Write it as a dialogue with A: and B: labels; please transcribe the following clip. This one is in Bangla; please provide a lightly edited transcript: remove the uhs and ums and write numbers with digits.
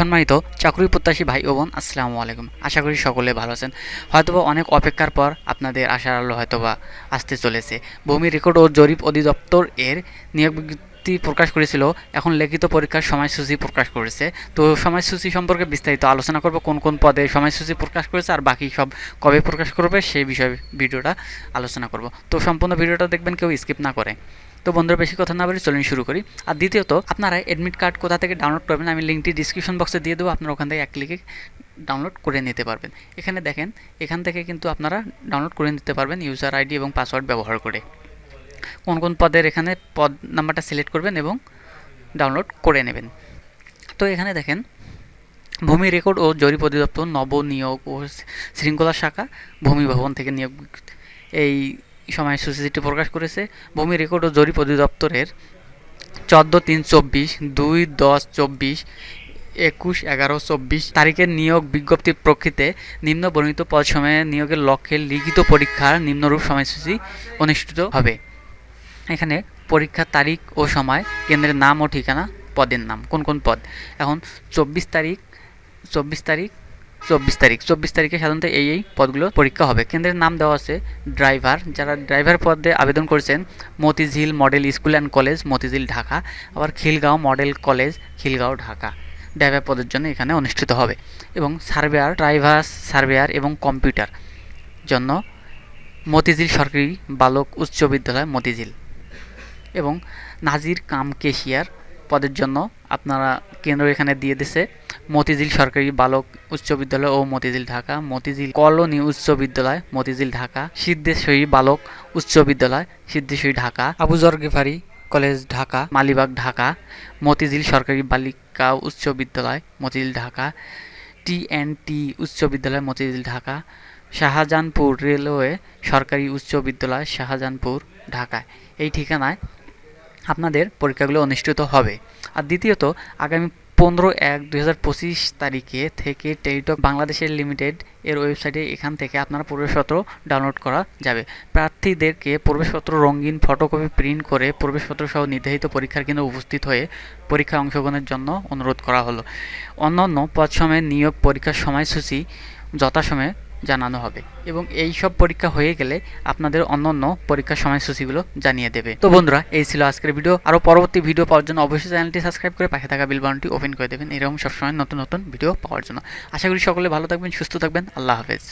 A: সম্মানিত চাকরি প্রত্যাশী ভাই ও বোন, আসসালামু আলাইকুম। আশা করি সকলে ভালো আছেন। হয়তোবা অনেক অপেক্ষার পর আপনাদের আশার আলো হয়তোবা আসতে চলেছে। ভূমি রেকর্ড ও জরিপ অধিদপ্তর এর নিয়োগ বিজ্ঞপ্তি প্রকাশ করেছিল, এখন লিখিত পরীক্ষার সময়সূচি প্রকাশ করেছে। তো সময়সূচি সম্পর্কে বিস্তারিত আলোচনা করব, কোন কোন পদে সময়সূচি প্রকাশ করেছে আর বাকি সব কবে প্রকাশ করবে সেই বিষয়ে ভিডিওটা আলোচনা করব। তো সম্পূর্ণ ভিডিওটা দেখবেন, কেউ স্কিপ না করে। তো বন্ধুরা, বেশি কথা না বলে চলুন শুরু করি। আর দ্বিতীয়ত, আপনারা অ্যাডমিট কার্ড কোথা থেকে ডাউনলোড করবেন আমি লিঙ্কটি ডিসক্রিপশন বক্সে দিয়ে দেবো, আপনারা ওখান থেকে এক ক্লিকে ডাউনলোড করে নিতে পারবেন। এখানে দেখেন, এখান থেকে কিন্তু আপনারা ডাউনলোড করে নিতে পারবেন ইউজার আইডি এবং পাসওয়ার্ড ব্যবহার করে। কোন কোন পদের এখানে পদ নাম্বারটা সিলেক্ট করবেন এবং ডাউনলোড করে নেবেন। তো এখানে দেখেন, ভূমি রেকর্ড ও জরিপ অধিদপ্তর নবনিয়োগ ও শৃঙ্খলা শাখা ভূমি ভবন থেকে নিয়োগ এই সময়সূচিটি প্রকাশ করেছে। ভূমি রেকর্ড ও জরিপ অধিদপ্তরের 14/3/24, 2/10/24, 21/11/24 তারিখের নিয়োগ বিজ্ঞপ্তির প্রেক্ষিতে নিম্ন বর্ণিত পদ সময়ে নিয়োগের লক্ষ্যে লিখিত পরীক্ষার নিম্নরূপ সময়সূচি অনুষ্ঠিত হবে। এখানে পরীক্ষার তারিখ ও সময়, কেন্দ্রের নাম ও ঠিকানা, পদের নাম, কোন কোন পদ। এখন 24 তারিখে সাধারণত এই পদগুলো পরীক্ষা হবে। কেন্দ্রের নাম দেওয়া আছে ড্রাইভার, যারা ড্রাইভার পদে আবেদন করেছেন Motijheel model school and college, Motijheel, Dhaka. আবার Khilgaon model college, Khilgaon, Dhaka. Driver পদের জন্য এখানে অনুষ্ঠিত হবে। এবং সার্ভেয়ার, ড্রাইভার সার্ভেয়ার এবং কম্পিউটার জন্য মতিঝিল সরকারি বালক উচ্চ বিদ্যালয়, মতিঝিল। এবং নাজির কাম কেশিয়ার পদের জন্য আপনারা কেন্দ্র এখানে দিয়ে দিছে মতিঝিল সরকারি বালক উচ্চ বিদ্যালয় ও মতিঝিল, ঢাকা। মতিঝিল কলোনি উচ্চ বিদ্যালয়, মতিঝিল, ঢাকা। সিদ্ধেশ্বরী বালক উচ্চ বিদ্যালয়, সিদ্ধেশ্বরী, ঢাকা। আবু জর গেফারি কলেজ, ঢাকা, মালিবাগ, ঢাকা। মতিঝিল সরকারি বালিকা উচ্চ বিদ্যালয়, মতিঝিল, ঢাকা। TNT উচ্চ বিদ্যালয়, মতিঝিল, ঢাকা। শাহজাহানপুর রেলওয়ে সরকারি উচ্চ বিদ্যালয়, শাহজাহানপুর, ঢাকা। এই ঠিকানায় আপনাদের পরীক্ষাগুলো অনুষ্ঠিত হবে। আর দ্বিতীয়ত, আগামী 15/1/2025 তারিখে থেকে টেলিটক বাংলাদেশের লিমিটেড এর ওয়েবসাইটে এখান থেকে আপনারা প্রবেশপত্র ডাউনলোড করা যাবে। প্রার্থীদেরকে প্রবেশপত্র রঙিন ফটোকপি প্রিন্ট করে প্রবেশপত্র সহ নির্ধারিত পরীক্ষার কেন্দ্রে উপস্থিত হয়ে পরীক্ষায় অংশগ্রহণের জন্য অনুরোধ করা হলো। অন্যান্য পদ সময়ে নিয়োগ পরীক্ষার সময়সূচি যথাসময়ে জানানো হবে এবং এই সব পরীক্ষা হয়ে গেলে আপনাদের অন্যান্য পরীক্ষার সময়সূচিগুলো জানিয়ে দেবে। তো বন্ধুরা, এই ছিল আজকের ভিডিও। আরও পরবর্তী ভিডিও পাওয়ার জন্য অবশ্যই চ্যানেলটি সাবস্ক্রাইব করে পাশে থাকা বেল বাটনটি ওপেন করে দেবেন, এরকম সবসময় নতুন নতুন ভিডিও পাওয়ার জন্য। আশা করি সকলে ভালো থাকবেন, সুস্থ থাকবেন। আল্লাহ হাফেজ।